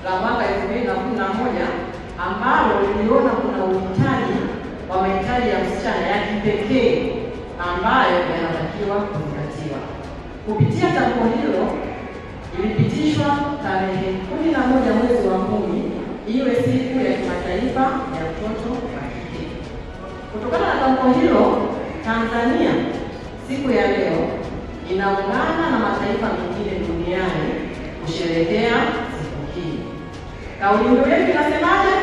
la mwaka 2011 ambalo liliona kuna uhitaji wa mahitaji ya msichana ya kipekee ambayo yanatakiwa kuzingatiwa. Kupitia tamko hilo ilipitishwa tarehe 11 mwezi wa 10 iwe siku ya kimataifa ya mtoto wa kike. Kutokana na tamko hilo, Tanzania siku ya leo inaungana na mataifa mengine duniani kusherehekea siku hii. Kauli mbiu yetu inasemaje?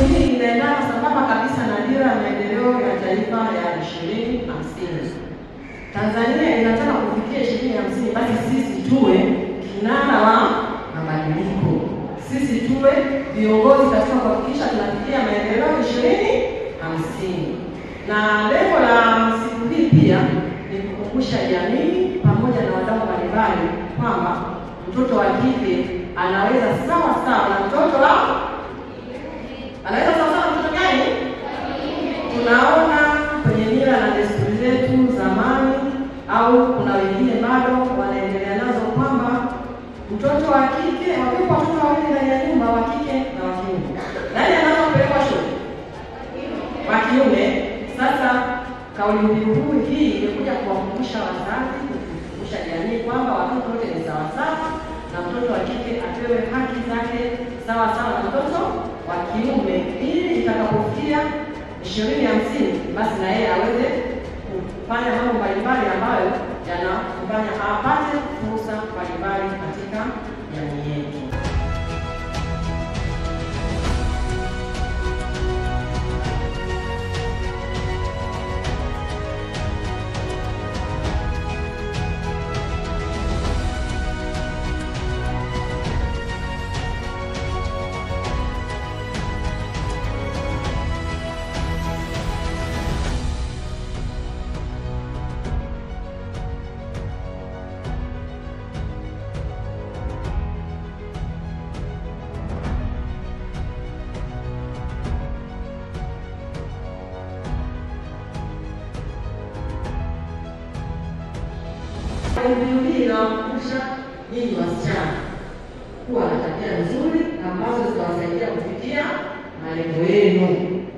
Hii inaendana sambamba kabisa na dira ya maendeleo ya taifa ya 2050. Tanzania inataka kufikia 2050, basi sisi tuwe kinara wa mabadiliko. Sisi tuwe viongozi katika kuhakikisha tunafikia maendeleo 2050. Na lengo la siku hii pia ni kukumbusha jamii pamoja na wadau mbalimbali kwamba mtoto wa kike anaweza sawa sawa na mtoto wa anaweza sawa mtoto gani? Tunaona kwenye mila na desturi zetu zamani au kuna wengine bado wanaendelea nazo kwamba mtoto wa kike, wakiwa watoto wawili ndani ya nyumba, wa kike na wa kiume, nani anaweza kupelekwa shule? Wa kiume. Sasa kauli mbiu hii imekuja kuwakumbusha wazazi, kukumbusha jamii kwamba watoto wote ni sawa sawa na mtoto wa kike apewe haki zake sawa sawa na mtoto wa kiume, ili itakapofikia 2050 basi na yeye aweze kufanya mambo mbalimbali ambayo yanamfanya apate fursa mbalimbali katika jamii yetu. Kauli hii inawakumbusha nyinyi wasichana kuwa na tabia nzuri ambazo zitawasaidia kufikia malengo yenu.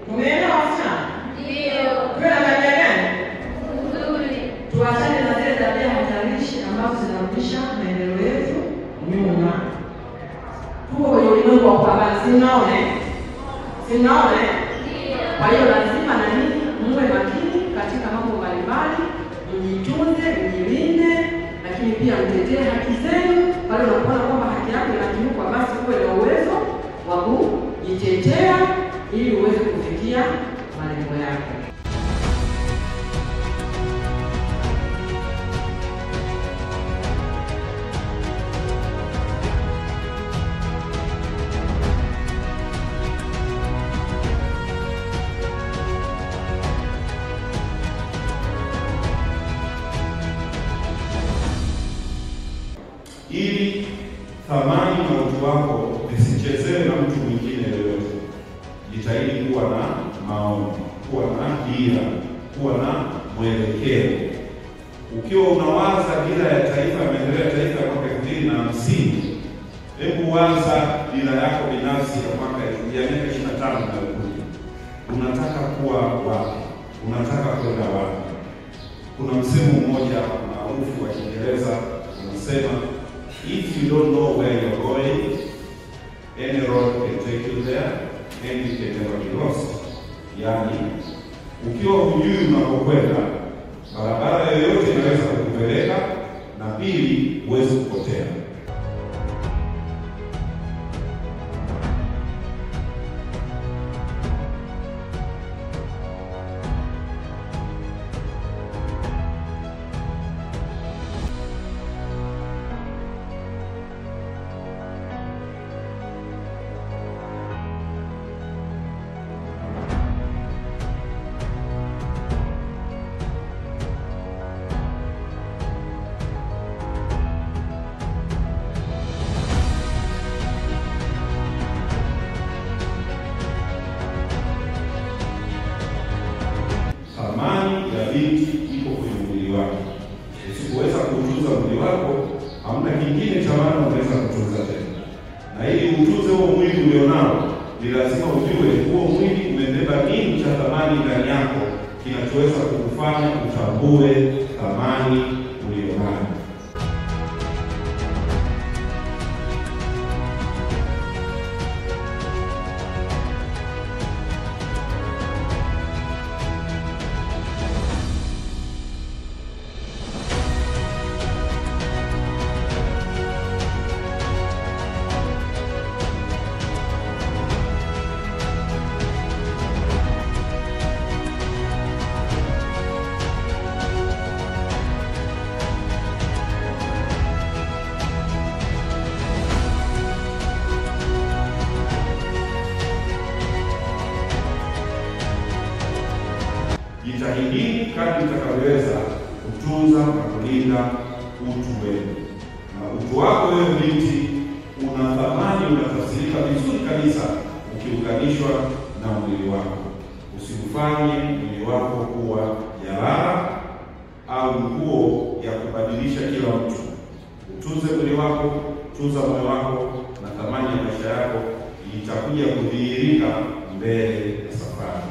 Tumeelewa wasichana? Ndio. Tuwe na tabia gani? Nzuri. Tuachane na zile tabia hatarishi ambazo zinarudisha maendeleo yetu nyuma. Tuko kwenye ulimwengu wa kupambana, si mnaona? Si mnaona? Ndio. Kwa hiyo lazima na ninyi muwe makini katika mambo mbalimbali, mjitunze, mjilinde, lakini pia mtetee haki zenu. Pale unapoona kwamba haki yako inakiukwa, basi uwe na uwezo wa kujitetea ili uweze kufikia malengo yako. Ili thamani na utu wako visichezewe na mtu mwingine yoyote, jitahidi kuwa na maono, kuwa na dira, kuwa na mwelekeo. Ukiwa unawaza dira ya taifa, maendeleo ya taifa ya mwaka 2050, hebu waza dira yako binafsi ya mwaka 2025 na kuja. Unataka kuwa wapi? Unataka kwenda wapi? Kuna msemo mmoja maarufu wa Kiingereza unasema, if you don't know where you're going, any road can take you there and you can never be lost. Yani, ukiwa hujui unakokwenda, barabara yoyote inaweza kukupeleka, na pili, huwezi kupotea. binti iko kwenye mwili wake. Usipoweza kuutunza mwili wako, hamna kingine cha maana unaweza kutunza tena. Na ili utunze huo mwili ulionao, ni lazima ujue huo mwili umebeba nini cha thamani ndani yako, kinachoweza kukufanya utambue thamani ulionayo. Jitahidini kadri mtakavyoweza kutunza na kulinda utu wenu. Na utu wako wewe binti una thamani, unatafsirika vizuri kabisa ukiunganishwa na mwili wako. Usikufanye mwili wako kuwa jalala au nguo ya kubadilisha kila mtu. Utunze mwili wako, tunza moyo wako, na thamani ya maisha yako itakuja kudhihirika mbele ya safari.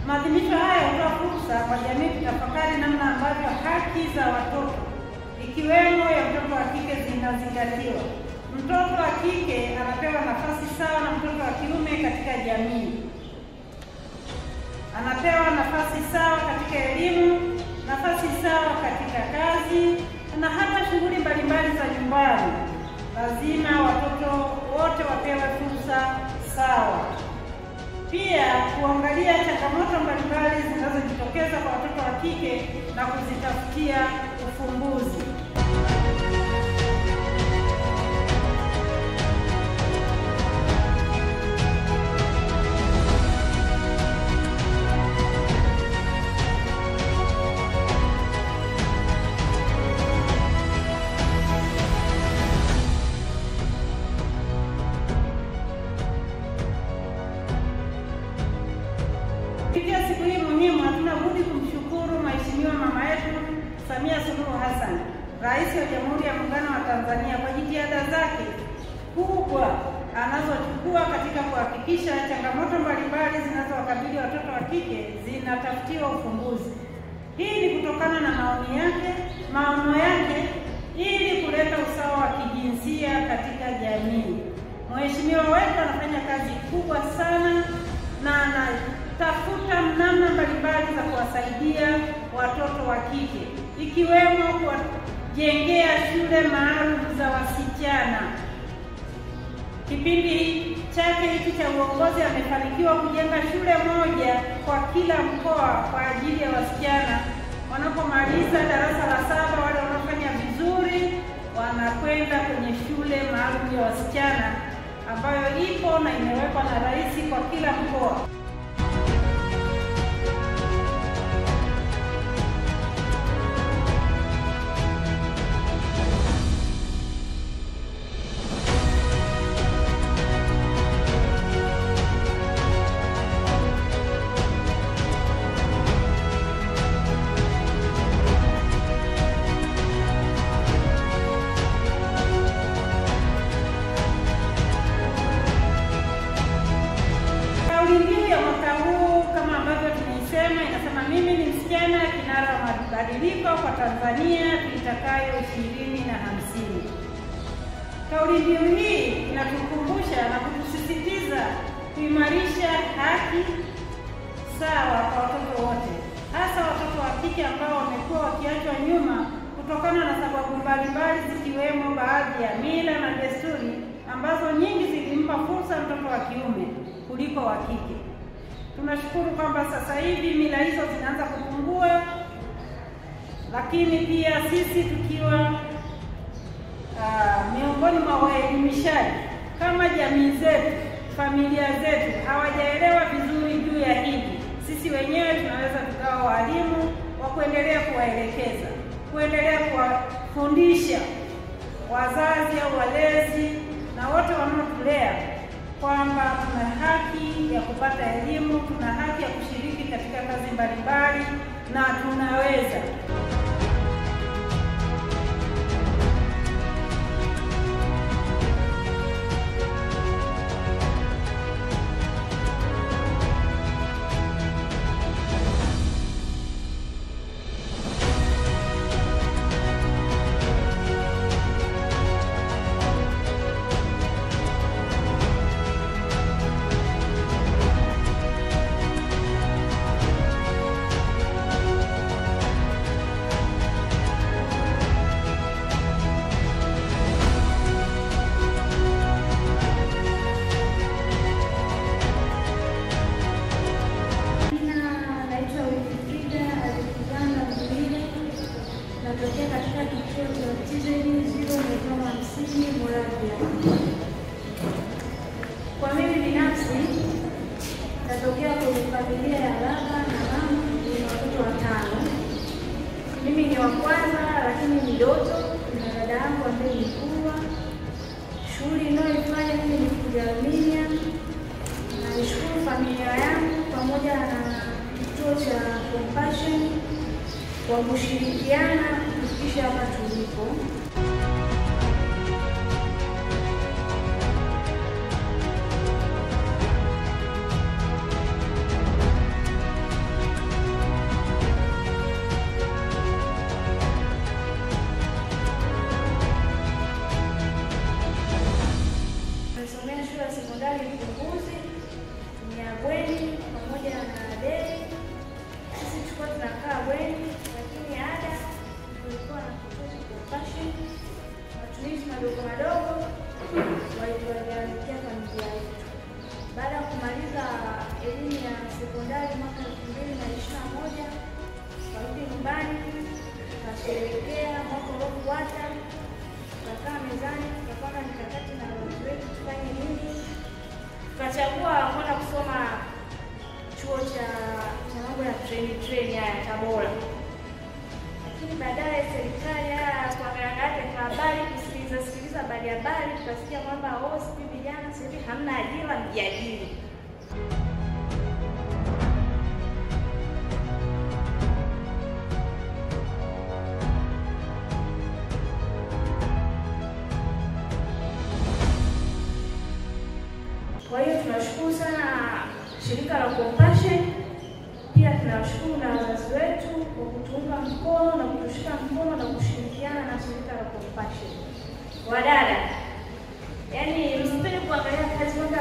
Maadhimisho haya hutoa fursa kwa jamii kutafakari namna ambavyo haki za watoto ikiwemo ya mtoto wa kike zinazingatiwa. Mtoto wa kike anapewa nafasi sawa na mtoto wa kiume katika jamii. Anapewa nafasi sawa katika elimu, nafasi sawa katika kazi na hata shughuli mbalimbali za nyumbani. Lazima watoto wote wapewe fursa sawa. Pia kuangalia changamoto mbalimbali zinazojitokeza kwa watoto wa kike na kuzitafutia ufumbuzi. Kupitia siku hii muhimu, hatuna budi kumshukuru Mheshimiwa Mama yetu Samia Suluhu Hassan, Rais wa Jamhuri ya Muungano wa Tanzania, kwa jitihada zake kubwa anazochukua katika kuhakikisha changamoto mbalimbali zinazowakabili watoto wa kike zinatafutiwa ufumbuzi. Hii ni kutokana na maono yake ili kuleta usawa wa kijinsia katika jamii. Mheshimiwa wetu anafanya kazi kubwa sana na tafuta namna mbalimbali za kuwasaidia watoto wa kike, ikiwemo kuwajengea shule maalum za wasichana. Kipindi chake hiki cha uongozi amefanikiwa kujenga shule moja kwa kila mkoa kwa ajili ya wasichana. Wanapomaliza darasa la 7, wale wanaofanya vizuri wanakwenda kwenye shule maalum ya wasichana ambayo ipo na imewekwa na Rais kwa kila mkoa. Mimi ni msichana, kinara wa mabadiliko kwa Tanzania itakayo 2050. Kauli mbiu hii inatukumbusha na kutusisitiza kuimarisha haki sawa kwa watoto wote, hasa watoto wa kike ambao wamekuwa wakiachwa nyuma kutokana na sababu mbalimbali zikiwemo baadhi ya mila na desturi ambazo nyingi zilimpa fursa mtoto wa kiume kuliko wa kike. Tunashukuru kwamba sasa hivi mila hizo zinaanza kupungua, lakini pia sisi tukiwa miongoni mwa waelimishaji kama jamii zetu, familia zetu hawajaelewa vizuri juu ya hili, sisi wenyewe tunaweza tukawa walimu wa kuendelea kuwaelekeza, kuendelea kuwafundisha wazazi au walezi na wote wanaotulea kwamba tuna haki ya kupata elimu, tuna haki ya kushiriki katika kazi mbalimbali na tunaweza. Natokea katika kituo cha TZD 050 Moravia. Kwa mimi binafsi natokea kwenye familia ya baba na mama yenye watoto 5. Mimi ni wa kwanza lakini ni doto, na dada yangu ambaye ni kubwa. Shughuli ninayoifanya mimi ni kujiaminia, na nishukuru familia yangu pamoja na kituo cha Compassion kwa kushirikiana kufikisha hapa tulipo. Nimesomea shule ya sekondari Mkunguzi, ni ya bweni pamoja na dei. Sisi tulikuwa tunakaa bweni, lakini ada tulikuwa na kituo cha Compassion, matumizi madogo madogo waliandikia familia yetu. Baada ya kumaliza elimu ya sekondari mwaka 2021, tukarudi nyumbani, tukasherehekea mwaka uliofuata, tukakaa mezani, tukapanga mikakati na wazazi wetu tufanye nini. Tukachagua kwenda kusoma chuo cha mambo ya treni ya Tabora. Lakini baadaye serikali kwa gharama yake kwa habari kusikiliza habari tukasikia kwamba siku vijana sasa hivi hamna ajira, mjiajiri. Kwa hiyo tunashukuru sana shirika la Compassion, pia tunashukuru na wazazi wetu kwa kutuunga mkono na kutushika mkono na kushirikiana na shirika la Compassion. Wadada, yaani msipende kuangalia kazi kwamba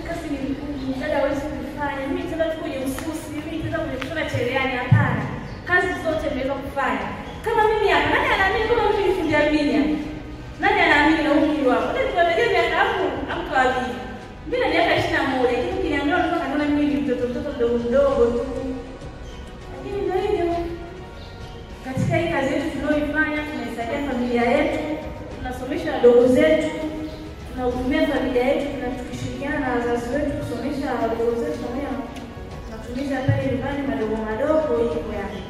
kazi ni ngumu, dada hawezi kufanya, mimi nitaenda tu kwenye ususi, mimi nitaenda kwenye kushona cherehani. Hapana, kazi zote mnaweza kufanya. Kama mimi hapa, nani anaamini kama mimi ni fundi aluminium? Nani anaamini na umri wako? Ndio tunaangalia miaka yangu mtu alivi. Mimi na miaka 21, lakini ukiniambia unataka kaniona mimi ni mtoto mdogo tu. Lakini ndio hivyo. Katika hii kazi yetu tunayoifanya, tunaisaidia familia yetu, tunasomesha wadogo zetu, tunahudumia familia yetu, tunashirikiana na wazazi wetu kusomesha wadogo zetu pamoja na matumizi ya pale nyumbani madogo madogo hivyo yani.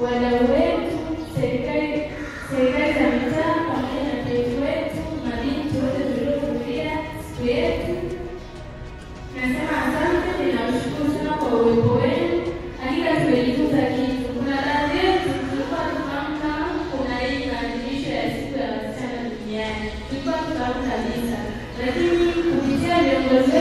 Wadau wetu, serikali za mitaa pamoja na viongozi wetu, mabinti wote tuliohudhuria siku yetu, nasema asante, ninawashukuru sana kwa uwepo wenu. Hakika tumejifunza kabisa, lakini kupitia viongozi